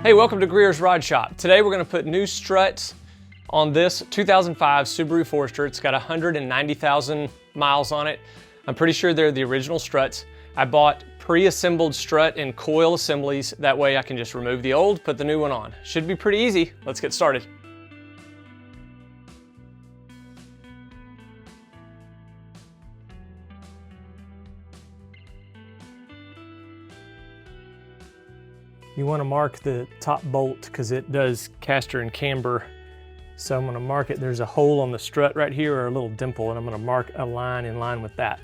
Hey, welcome to Greer's Rod Shop. Today we're going to put new struts on this 2005 Subaru Forester. It's got 190,000 miles on it. I'm pretty sure they're the original struts. I bought pre-assembled strut and coil assemblies. That way I can just remove the old, put the new one on. Should be pretty easy. Let's get started. You want to mark the top bolt because it does caster and camber. So I'm going to mark it. There's a hole on the strut right here, or a little dimple, and I'm going to mark a line in line with that.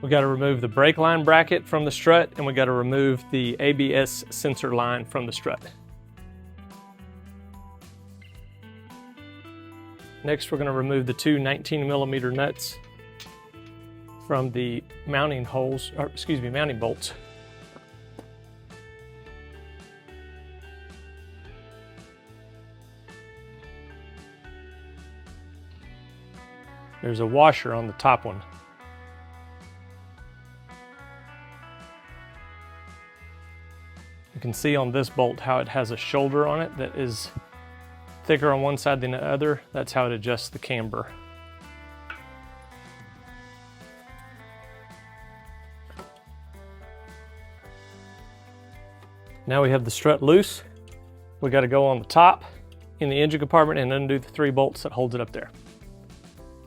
We got to remove the brake line bracket from the strut, and we got to remove the ABS sensor line from the strut. Next, we're going to remove the two 19mm nuts from the mounting holes, or excuse me, mounting bolts. There's a washer on the top one. You can see on this bolt how it has a shoulder on it that is thicker on one side than the other. That's how it adjusts the camber. Now we have the strut loose. We got to go on the top in the engine compartment and undo the three bolts that holds it up there.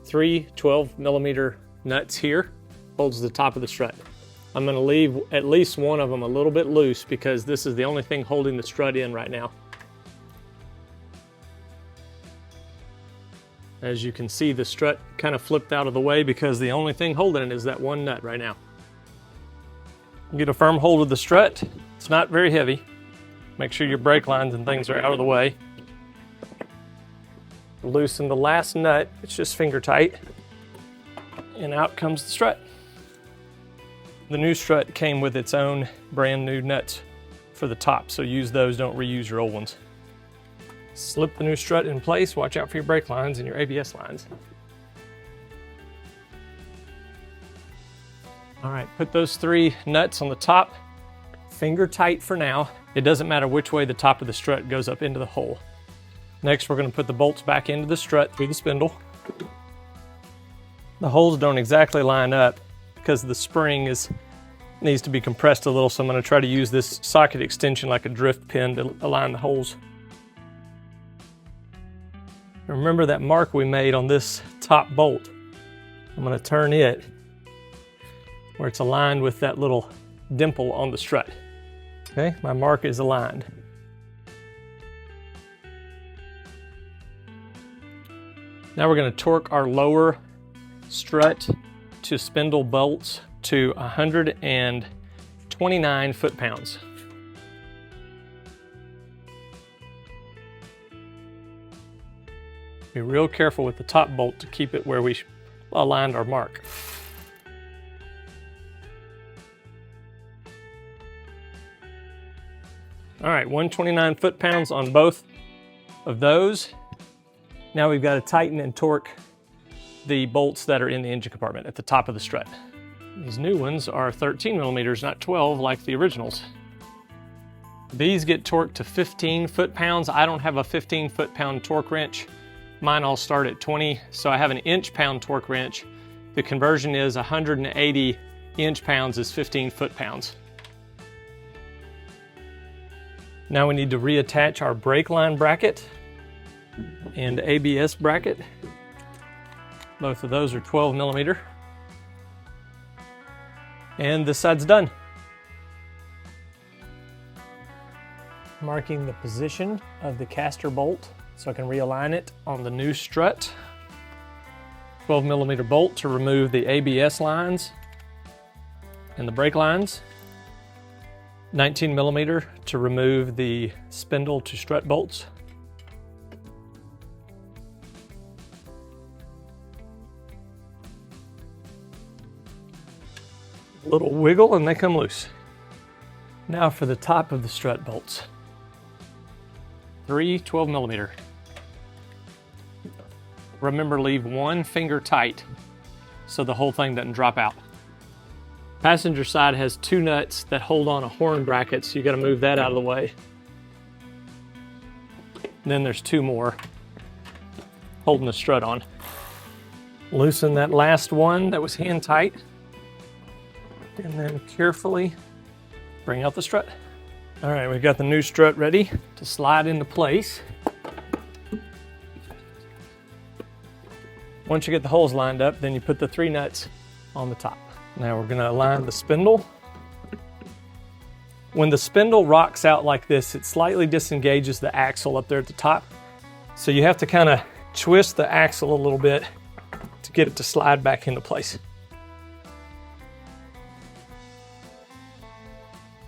Three 12mm nuts here holds the top of the strut. I'm going to leave at least one of them a little bit loose because this is the only thing holding the strut in right now. As you can see, the strut kind of flipped out of the way because the only thing holding it is that one nut right now. Get a firm hold of the strut. It's not very heavy. Make sure your brake lines and things are out of the way. Loosen the last nut. It's just finger tight. And out comes the strut. The new strut came with its own brand new nuts for the top, so use those, don't reuse your old ones. Slip the new strut in place. Watch out for your brake lines and your ABS lines. All right, put those three nuts on the top. Finger tight for now. It doesn't matter which way the top of the strut goes up into the hole. Next, we're going to put the bolts back into the strut through the spindle. The holes don't exactly line up because the spring needs to be compressed a little, so I'm going to try to use this socket extension like a drift pin to align the holes. Remember that mark we made on this top bolt. I'm going to turn it where it's aligned with that little dimple on the strut. Okay, my mark is aligned. Now we're going to torque our lower strut to spindle bolts to 129 foot-pounds. Be real careful with the top bolt to keep it where we aligned our mark. All right, 129 foot-pounds on both of those. Now we've got to tighten and torque the bolts that are in the engine compartment at the top of the strut. These new ones are 13mm, not 12 like the originals. These get torqued to 15 foot-pounds. I don't have a 15 foot-pound torque wrench. Mine all start at 20, so I have an inch-pound torque wrench. The conversion is 180 inch-pounds is 15 foot-pounds. Now we need to reattach our brake line bracket and ABS bracket. Both of those are 12mm. And this side's done. Marking the position of the caster bolt so I can realign it on the new strut. 12mm bolt to remove the ABS lines and the brake lines. 19mm to remove the spindle to strut bolts. A little wiggle and they come loose. Now for the top of the strut bolts. 3 12mm. Remember, leave one finger tight so the whole thing doesn't drop out. Passenger side has 2 nuts that hold on a horn bracket, so you gotta move that out of the way. And then there's 2 more holding the strut on. Loosen that last one that was hand tight, and then carefully bring out the strut. All right, we've got the new strut ready to slide into place. Once you get the holes lined up, then you put the 3 nuts on the top. Now we're gonna align the spindle. When the spindle rocks out like this, it slightly disengages the axle up there at the top. So you have to kind of twist the axle a little bit to get it to slide back into place.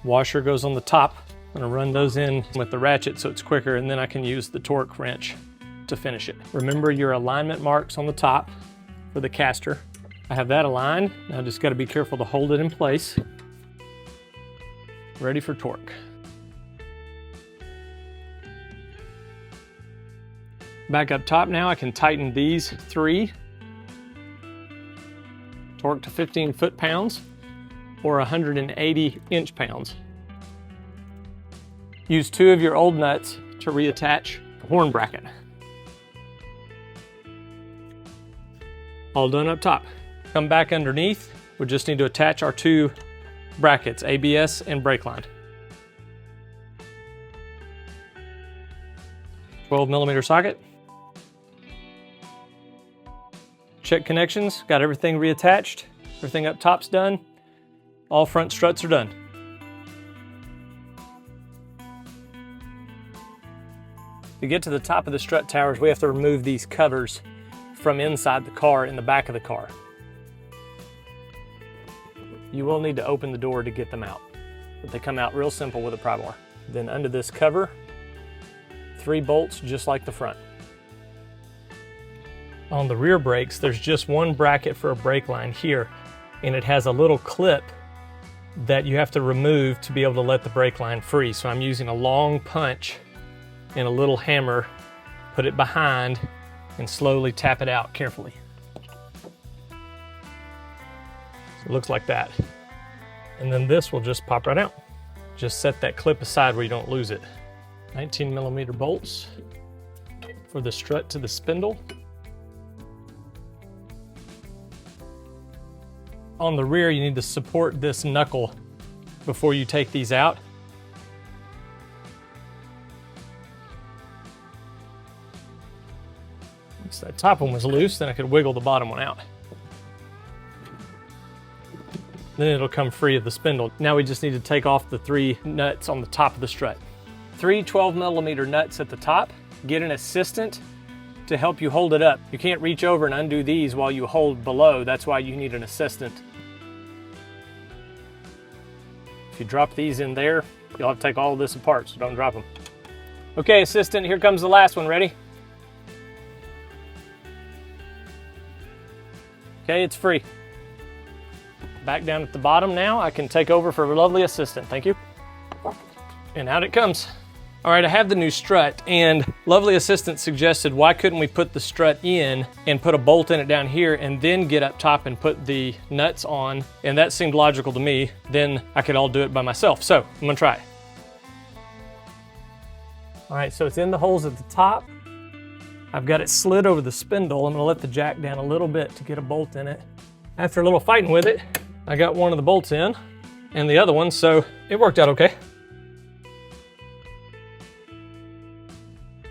Washer goes on the top. I'm gonna run those in with the ratchet so it's quicker, and then I can use the torque wrench to finish it. Remember your alignment marks on the top for the caster. I have that aligned. Now I just gotta be careful to hold it in place. Ready for torque. Back up top now, I can tighten these 3. Torque to 15 foot-pounds or 180 inch-pounds. Use 2 of your old nuts to reattach the horn bracket. All done up top. Come back underneath. We just need to attach our 2 brackets, ABS and brake line. 12mm socket. Check connections, got everything reattached. Everything up top's done. All front struts are done. To get to the top of the strut towers, we have to remove these covers from inside the car in the back of the car. You will need to open the door to get them out, but they come out real simple with a pry bar. Then under this cover, 3 bolts just like the front. On the rear brakes, there's just 1 bracket for a brake line here, and it has a little clip that you have to remove to be able to let the brake line free. So I'm using a long punch and a little hammer, put it behind, and slowly tap it out carefully. It looks like that. And then this will just pop right out. Just set that clip aside where you don't lose it. 19mm bolts for the strut to the spindle. On the rear, you need to support this knuckle before you take these out. So that top one was loose, then I could wiggle the bottom one out. Then it'll come free of the spindle. Now we just need to take off the 3 nuts on the top of the strut. 3 12mm nuts at the top. Get an assistant to help you hold it up. You can't reach over and undo these while you hold below. That's why you need an assistant. If you drop these in there, you'll have to take all of this apart, so don't drop them. Okay, assistant, here comes the last one. Ready? Okay, it's free. Back down at the bottom now. I can take over for a lovely assistant. Thank you. And out it comes. All right, I have the new strut, and lovely assistant suggested why couldn't we put the strut in and put a bolt in it down here and then get up top and put the nuts on, and that seemed logical to me. Then I could all do it by myself. So I'm gonna try it. All right, so it's in the holes at the top. I've got it slid over the spindle. I'm gonna let the jack down a little bit to get a bolt in it. After a little fighting with it, I got one of the bolts in and the other one, so it worked out okay.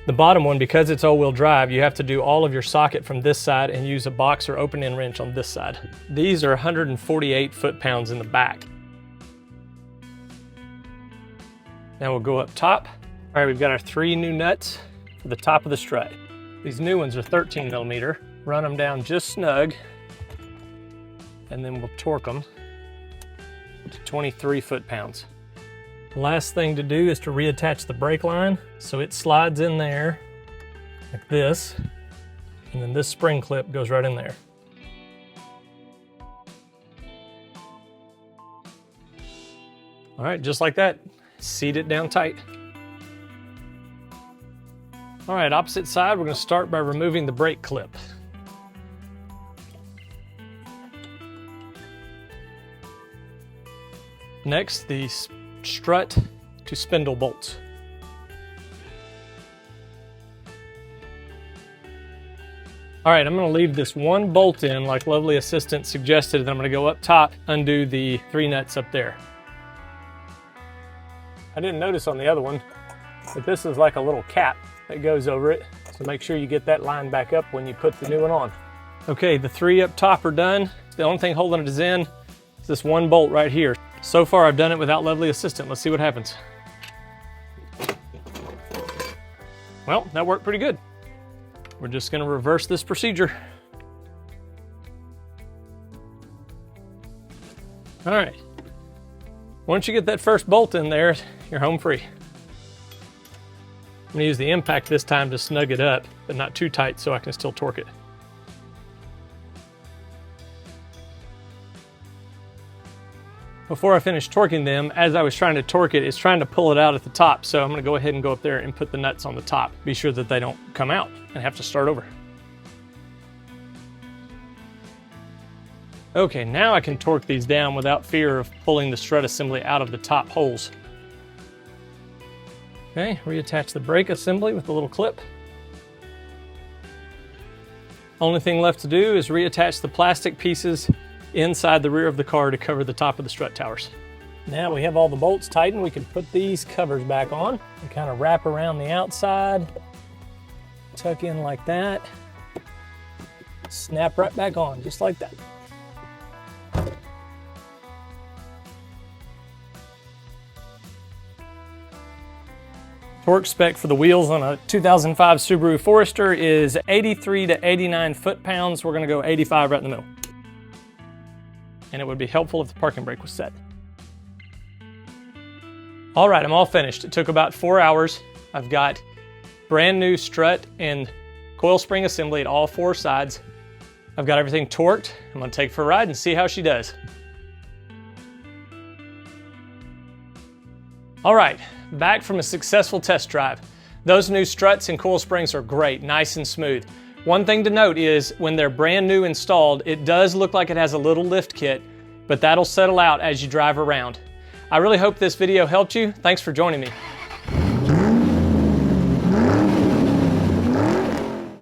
The bottom one, because it's all-wheel drive, you have to do all of your socket from this side and use a box or open-end wrench on this side. These are 148 foot-pounds in the back. Now we'll go up top. All right, we've got our 3 new nuts for the top of the strut. These new ones are 13mm. Run them down just snug, and then we'll torque them to 23 foot-pounds. Last thing to do is to reattach the brake line so it slides in there like this, and then this spring clip goes right in there. All right, just like that, seat it down tight. All right, opposite side, we're gonna start by removing the brake clip. Next, the strut to spindle bolts. All right, I'm gonna leave this one bolt in like lovely assistant suggested, and I'm gonna go up top, undo the 3 nuts up there. I didn't notice on the other one, but this is like a little cap that goes over it. So make sure you get that line back up when you put the new one on. Okay, the 3 up top are done. The only thing holding it in is this one bolt right here. So far I've done it without lovely assistant. Let's see what happens. Well, that worked pretty good. We're just gonna reverse this procedure. All right. Once you get that first bolt in there, you're home free. I'm gonna use the impact this time to snug it up, but not too tight so I can still torque it. Before I finish torquing them, as I was trying to torque it, it's trying to pull it out at the top. So I'm gonna go ahead and go up there and put the nuts on the top. Be sure that they don't come out and have to start over. Okay, now I can torque these down without fear of pulling the strut assembly out of the top holes. Okay, reattach the brake assembly with a little clip. Only thing left to do is reattach the plastic pieces inside the rear of the car to cover the top of the strut towers. Now we have all the bolts tightened, we can put these covers back on and kind of wrap around the outside, tuck in like that, snap right back on, just like that. Torque spec for the wheels on a 2005 Subaru Forester is 83 to 89 foot-pounds. We're gonna go 85 right in the middle. And it would be helpful if the parking brake was set. All right, I'm all finished. It took about 4 hours. I've got brand new strut and coil spring assembly at all 4 sides. I've got everything torqued. I'm gonna take it for a ride and see how she does. All right, back from a successful test drive. Those new struts and coil springs are great, nice and smooth. One thing to note is when they're brand new installed, it does look like it has a little lift kit, but that'll settle out as you drive around. I really hope this video helped you. Thanks for joining me.